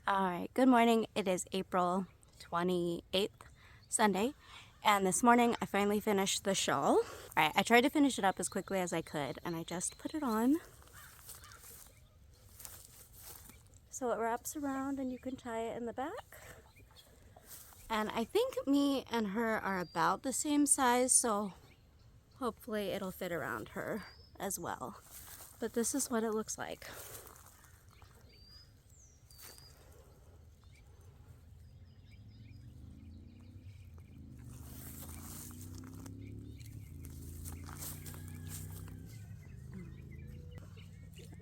Alright, good morning. It is April 28th, Sunday, and this morning I finally finished the shawl. Alright, I tried to finish it up as quickly as I could, and I just put it on. So it wraps around and you can tie it in the back. And I think me and her are about the same size, so hopefully it'll fit around her as well. But this is what it looks like.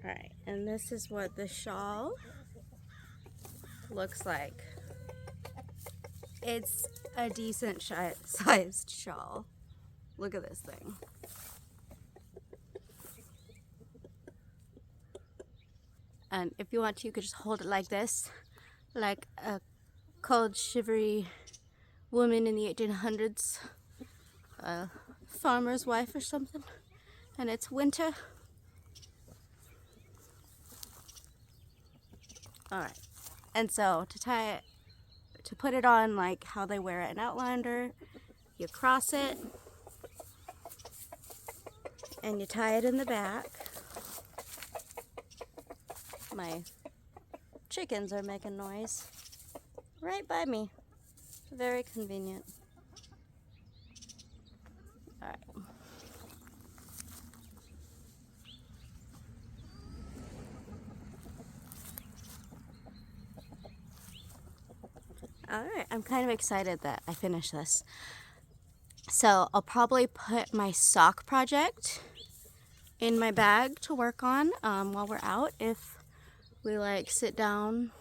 Alright, and this is what the shawl looks like. It's a decent sized shawl. Look at this thing. And if you want to, you could just hold it like this, like a cold, shivery woman in the 1800s, a farmer's wife or something, and it's winter. Alright, and so to tie it, to put it on like how they wear it in Outlander, you cross it and you tie it in the back. My chickens are making noise right by me. Very convenient. Alright. Alright, I'm kind of excited that I finished this. So I'll probably put my sock project in my bag to work on while we're out, if we like sit down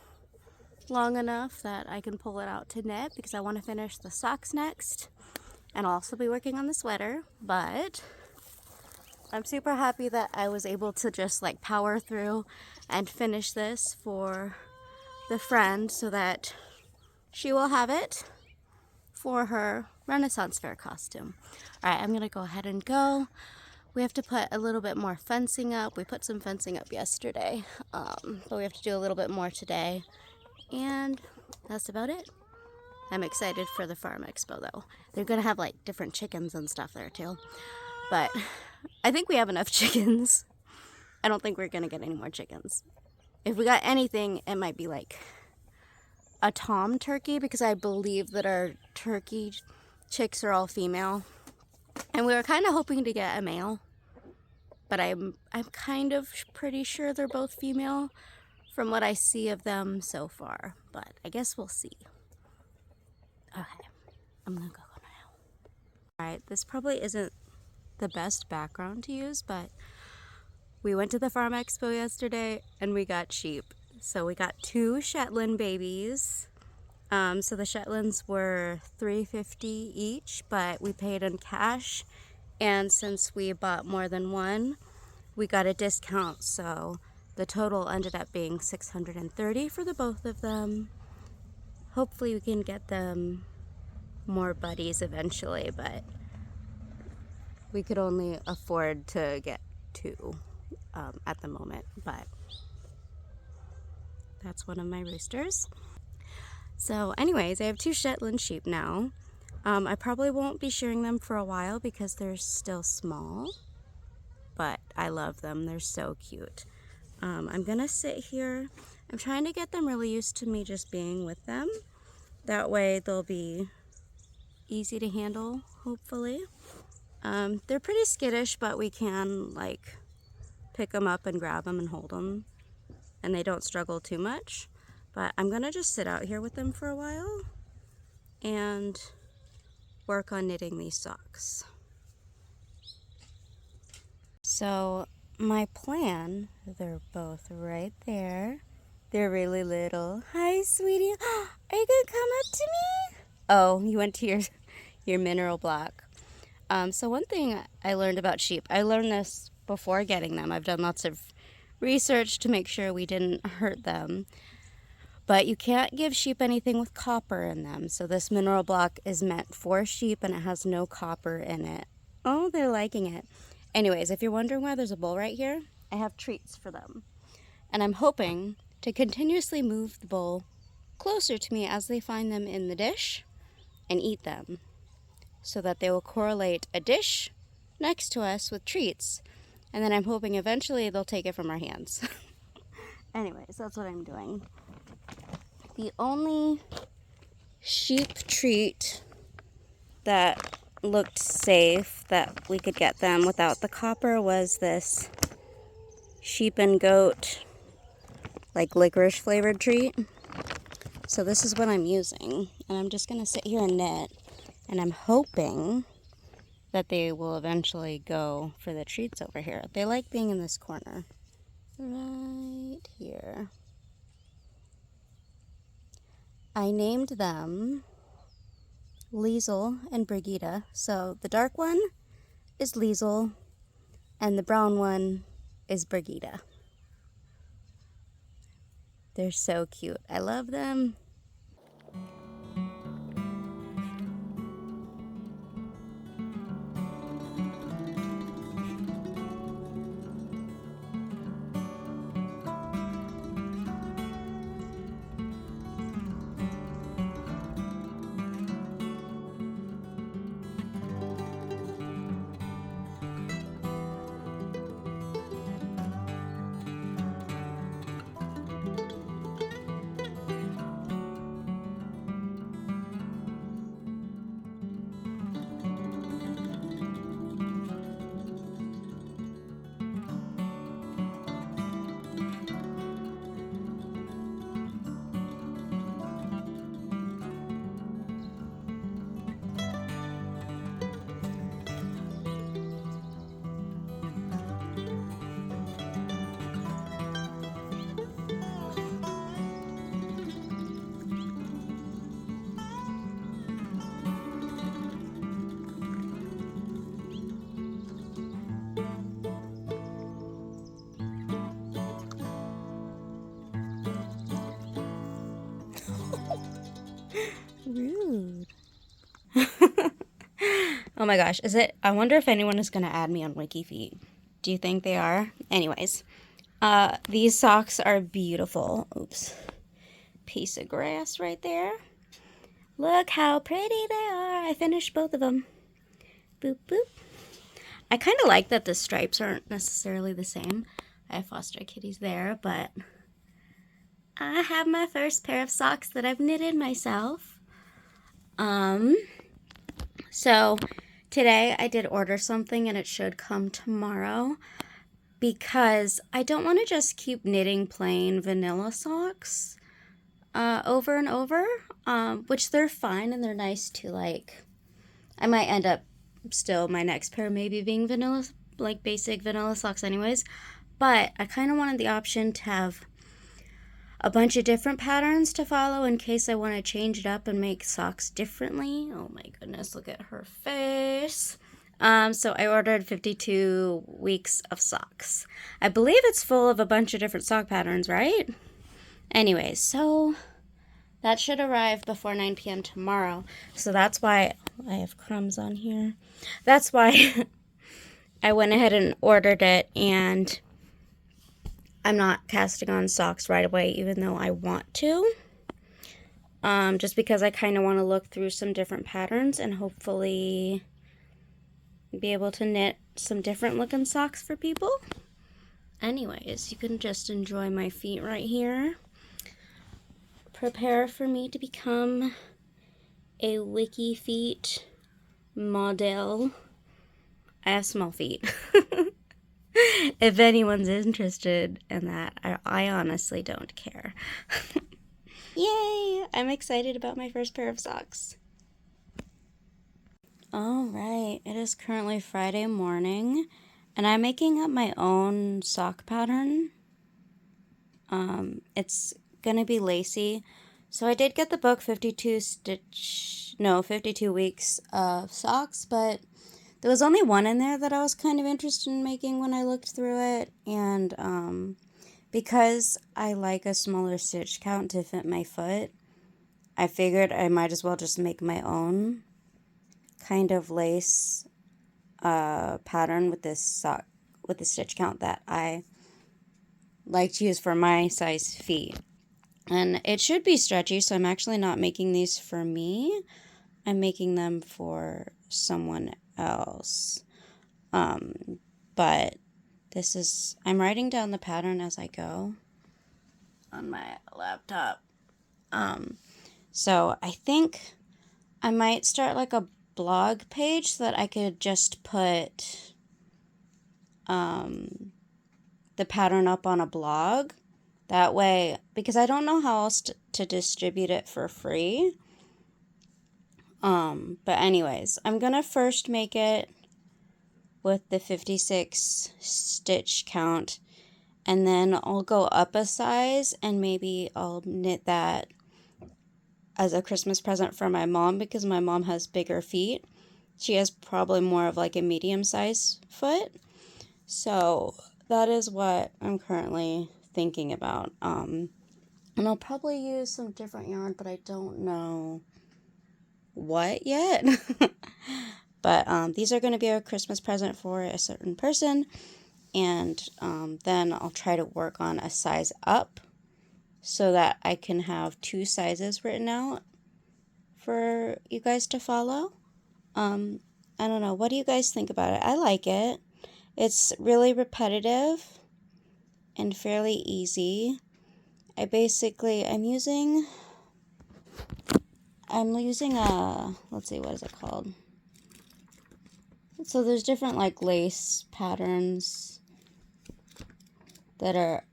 long enough that I can pull it out to knit, because I want to finish the socks next, and I'll also be working on the sweater. But I'm super happy that I was able to just like power through and finish this for the friend so that she will have it for her Renaissance Fair costume. Alright, I'm gonna go ahead and go. We have to put a little bit more fencing up. We put some fencing up yesterday, but we have to do a little bit more today. And that's about it. I'm excited for the farm expo though. They're gonna have like different chickens and stuff there too. But I think we have enough chickens. I don't think we're gonna get any more chickens. If we got anything, it might be like a tom turkey, because I believe that our turkey chicks are all female. And we were kind of hoping to get a male, but I'm kind of pretty sure they're both female from what I see of them so far. But I guess we'll see. Okay, I'm gonna go now. Alright, this probably isn't the best background to use, but we went to the farm expo yesterday and we got sheep. So we got 2 Shetland babies. So the Shetlands were $3.50 each, but we paid in cash, and since we bought more than one, we got a discount, so the total ended up being $630 for the both of them. Hopefully we can get them more buddies eventually, but we could only afford to get 2 at the moment. But that's one of my roosters. So anyways, I have 2 Shetland sheep now. I probably won't be shearing them for a while because they're still small, but I love them. They're so cute. I'm gonna sit here. I'm trying to get them really used to me just being with them. That way they'll be easy to handle, hopefully. They're pretty skittish, but we can like pick them up and grab them and hold them, and they don't struggle too much. But I'm gonna just sit out here with them for a while and work on knitting these socks. So my plan, they're both right there. They're really little. Hi, sweetie. Are you gonna come up to me? Oh, you went to your mineral block. So one thing I learned about sheep, I learned this before getting them. I've done lots of research to make sure we didn't hurt them. But you can't give sheep anything with copper in them. So this mineral block is meant for sheep and it has no copper in it. Oh, they're liking it. Anyways, if you're wondering why there's a bowl right here, I have treats for them. And I'm hoping to continuously move the bowl closer to me as they find them in the dish and eat them, so that they will correlate a dish next to us with treats, and then I'm hoping eventually they'll take it from our hands. Anyways, that's what I'm doing. The only sheep treat that looked safe that we could get them without the copper was this sheep and goat, like licorice flavored treat. So this is what I'm using, and I'm just gonna sit here and knit, and I'm hoping that they will eventually go for the treats over here. They like being in this corner right here. I named them Liesel and Brigitte. So the dark one is Liesel and the brown one is Brigitte. They're so cute. I love them. Rude. Oh my gosh, I wonder if anyone is going to add me on WikiFeet. Do you think they are? Anyways, these socks are beautiful. Oops. Piece of grass right there. Look how pretty they are. I finished both of them. Boop, boop. I kind of like that the stripes aren't necessarily the same. I have foster kitties there, but I have my first pair of socks that I've knitted myself. So today I did order something and it should come tomorrow because I don't want to just keep knitting plain vanilla socks over and over, which they're fine and they're nice to like. I might end up still my next pair maybe being vanilla, like basic vanilla socks anyways, but I kind of wanted the option to have a bunch of different patterns to follow in case I want to change it up and make socks differently. Oh my goodness, look at her face. So I ordered 52 weeks of socks. I believe it's full of a bunch of different sock patterns, right? Anyways, so that should arrive before 9 p.m. tomorrow. So that's why I have crumbs on here. That's why I went ahead and ordered it, and I'm not casting on socks right away, even though I want to. Just because I kind of want to look through some different patterns and hopefully be able to knit some different looking socks for people. Anyways, you can just enjoy my feet right here. Prepare for me to become a WikiFeet model. I have small feet. If anyone's interested in that, I honestly don't care. Yay! I'm excited about my first pair of socks. Alright, it is currently Friday morning, and I'm making up my own sock pattern. It's gonna be lacy. So I did get the book 52 weeks of socks, but there was only one in there that I was kind of interested in making when I looked through it, and because I like a smaller stitch count to fit my foot, I figured I might as well just make my own kind of lace pattern with this sock, with the stitch count that I like to use for my size feet. And it should be stretchy, so I'm actually not making these for me. I'm making them for someone else. But this is, I'm writing down the pattern as I go on my laptop. So I think I might start like a blog page so that I could just put the pattern up on a blog. That way, because I don't know how else to distribute it for free. But anyways, I'm gonna first make it with the 56 stitch count, and then I'll go up a size and maybe I'll knit that as a Christmas present for my mom, because my mom has bigger feet. She has probably more of like a medium size foot. So that is what I'm currently thinking about. And I'll probably use some different yarn, but I don't know what yet. But these are going to be a Christmas present for a certain person. And then I'll try to work on a size up so that I can have 2 sizes written out for you guys to follow. I don't know. What do you guys think about it? I like it. It's really repetitive and fairly easy. I'm using a, let's see, what is it called? So there's different like lace patterns that are,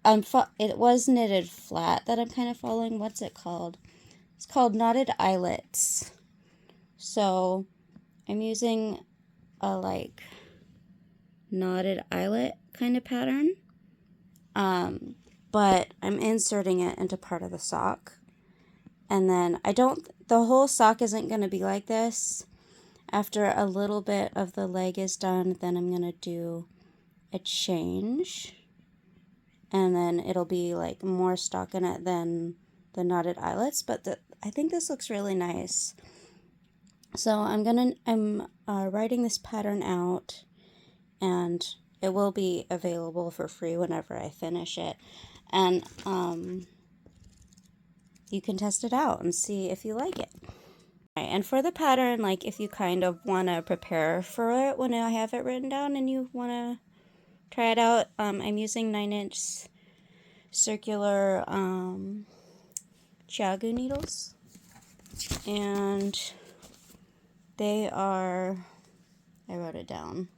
it was knitted flat that I'm kind of following. What's it called? It's called knotted eyelets. So I'm using a like knotted eyelet kind of pattern. But I'm inserting it into part of the sock. And then the whole sock isn't going to be like this. After a little bit of the leg is done, then I'm going to do a change. And then it'll be like more stock in it than the knotted eyelets. But I think this looks really nice. So I'm writing this pattern out, and it will be available for free whenever I finish it. And you can test it out and see if you like it. And for the pattern, like if you kind of want to prepare for it when I have it written down and you want to try it out, I'm using 9-inch circular Chiagu needles. And they are, I wrote it down.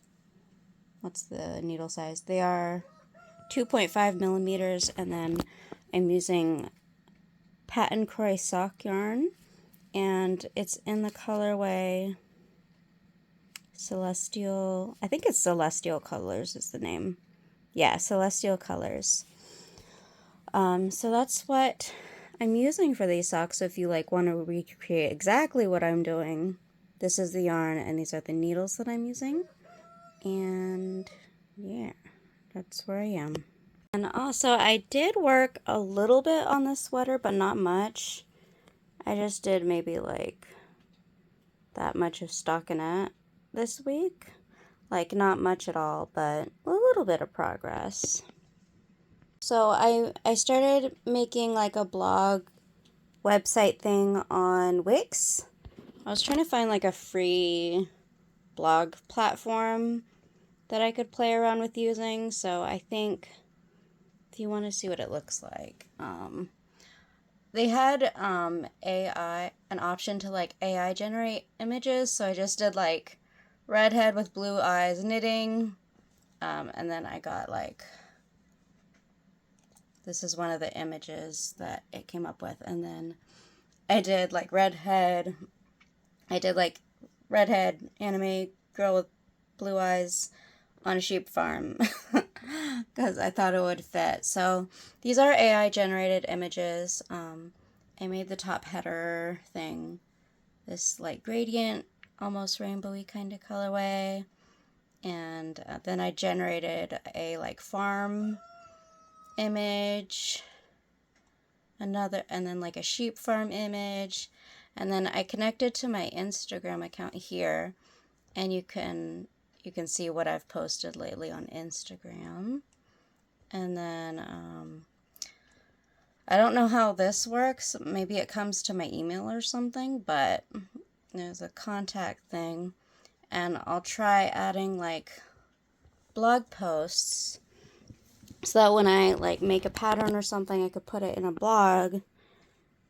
What's the needle size? They are 2.5 millimeters, and then I'm using Patent Croy sock yarn, and it's in the colorway Celestial, I think it's Celestial Colors is the name. Yeah, Celestial Colors. So that's what I'm using for these socks. So if you like want to recreate exactly what I'm doing, this is the yarn and these are the needles that I'm using. And yeah, that's where I am. And also I did work a little bit on this sweater, but not much. I just did maybe like that much of stockinette this week. Like not much at all, but a little bit of progress. So I started making like a blog website thing on Wix. I was trying to find like a free blog platform that I could play around with using. So I think if you want to see what it looks like, they had AI, an option to like AI generate images. So I just did like redhead with blue eyes knitting, and then I got like, this is one of the images that it came up with, and then I did like redhead. I did like redhead anime girl with blue eyes on a sheep farm because I thought it would fit. So these are AI generated images. I made the top header thing this like gradient, almost rainbowy kind of colorway, and then I generated a like farm image, another, and then like a sheep farm image, and then I connected to my Instagram account here, and you can see what I've posted lately on Instagram. And then I don't know how this works. Maybe it comes to my email or something, but there's a contact thing. And I'll try adding like blog posts so that when I like make a pattern or something, I could put it in a blog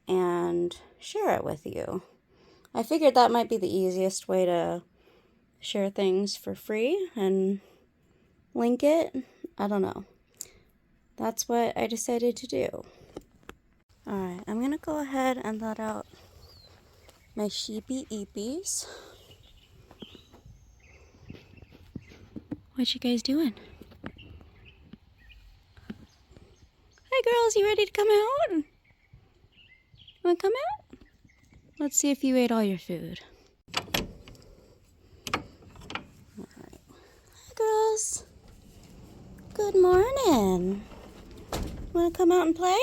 and share it with you. I figured that might be the easiest way to share things for free and link it. I don't know. That's what I decided to do. Alright, I'm gonna go ahead and let out my sheepy eepies. What you guys doing? Hi girls, you ready to come out? You wanna come out? Let's see if you ate all your food. Alright. Hi girls. Good morning. Wanna come out and play?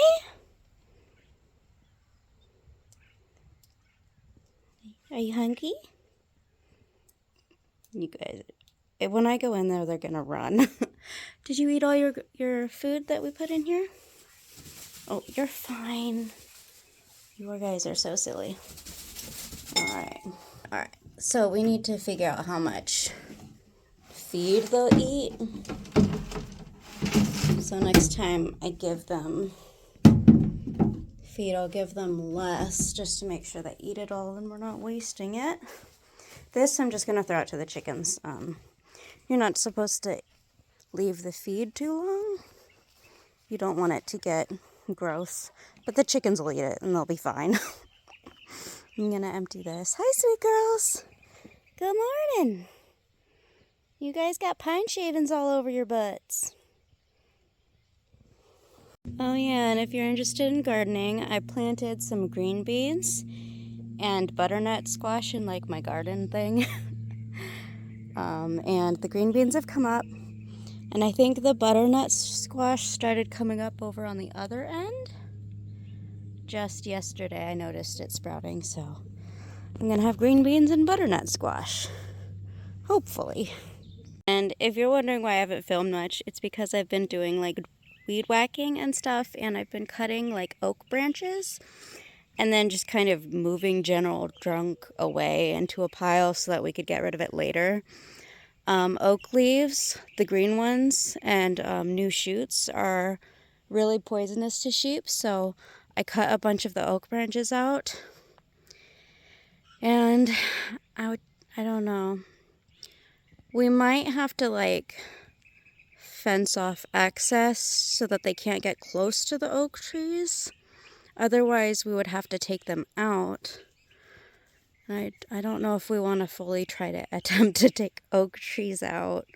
Are you hungry? You guys, when I go in there, they're gonna run. Did you eat all your food that we put in here? Oh, you're fine. You guys are so silly. Alright. Alright. So we need to figure out how much feed they'll eat. So next time I give them feed, I'll give them less just to make sure they eat it all and we're not wasting it. This I'm just going to throw out to the chickens. You're not supposed to leave the feed too long. You don't want it to get gross, but the chickens will eat it and they'll be fine. I'm going to empty this. Hi, sweet girls. Good morning. You guys got pine shavings all over your butts. Oh yeah, and if you're interested in gardening, I planted some green beans and butternut squash in like my garden thing. And the green beans have come up, and I think the butternut squash started coming up over on the other end. Just yesterday I noticed it sprouting, so I'm gonna have green beans and butternut squash. Hopefully. And if you're wondering why I haven't filmed much, it's because I've been doing like weed whacking and stuff, and I've been cutting like oak branches and then just kind of moving general junk away into a pile so that we could get rid of it later. Oak leaves, the green ones, and new shoots are really poisonous to sheep, so I cut a bunch of the oak branches out. And I don't know. We might have to like fence off access so that they can't get close to the oak trees. Otherwise, we would have to take them out. I don't know if we want to fully try to attempt to take oak trees out.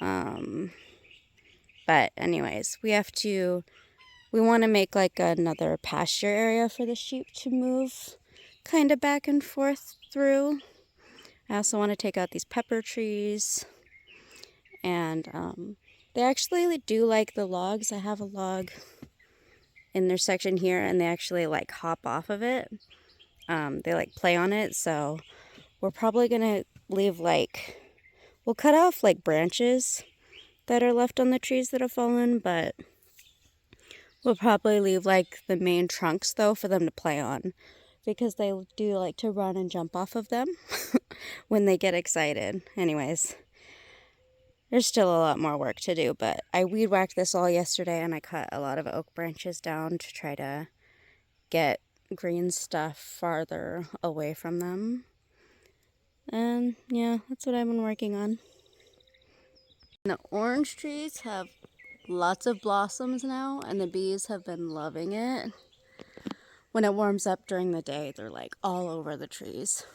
But anyways, we want to make like another pasture area for the sheep to move kind of back and forth through. I also want to take out these pepper trees. And they actually do like the logs. I have a log in their section here, and they actually like hop off of it. They like play on it, so we're probably gonna leave we'll cut off like branches that are left on the trees that have fallen, but we'll probably leave like the main trunks though for them to play on, because they do like to run and jump off of them when they get excited. Anyways, there's still a lot more work to do, but I weed whacked this all yesterday, and I cut a lot of oak branches down to try to get green stuff farther away from them. And yeah, that's what I've been working on. The orange trees have lots of blossoms now, and the bees have been loving it. When it warms up during the day, they're like all over the trees.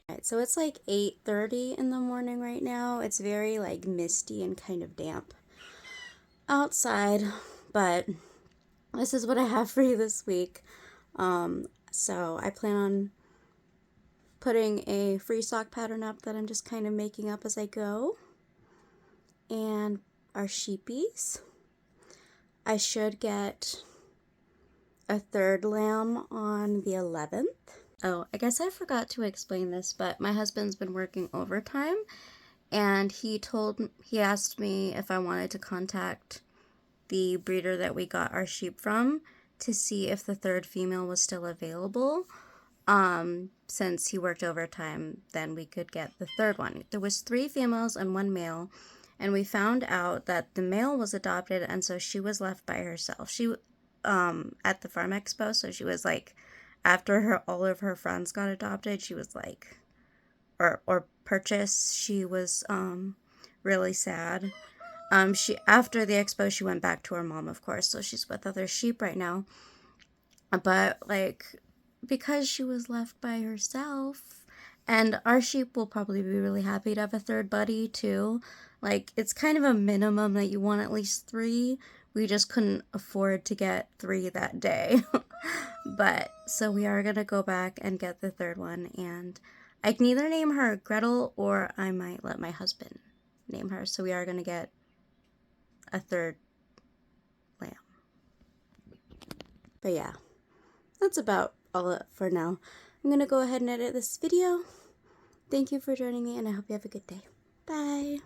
Alright, so it's like 8:30 in the morning right now. It's very like misty and kind of damp outside, but this is what I have for you this week. So I plan on putting a free sock pattern up that I'm just kind of making up as I go. And our sheepies. I should get a third lamb on the 11th. Oh, I guess I forgot to explain this, but my husband's been working overtime, and he asked me if I wanted to contact the breeder that we got our sheep from to see if the third female was still available. Since he worked overtime, then we could get the third one. There was 3 females and 1 male, and we found out that the male was adopted, and so she was left by herself. She at the farm expo, so she was like, after all of her friends got adopted, she was like, or purchased, she was really sad. She, after the expo, she went back to her mom, of course, so she's with other sheep right now. But like, because she was left by herself, and our sheep will probably be really happy to have a third buddy too. Like, it's kind of a minimum that you want at least 3. We just couldn't afford to get 3 that day. But so we are gonna go back and get the third one, and I can either name her Gretel or I might let my husband name her. So we are gonna get a third lamb. But yeah, that's about all for now. I'm gonna go ahead and edit this video. Thank you for joining me, and I hope you have a good day. Bye.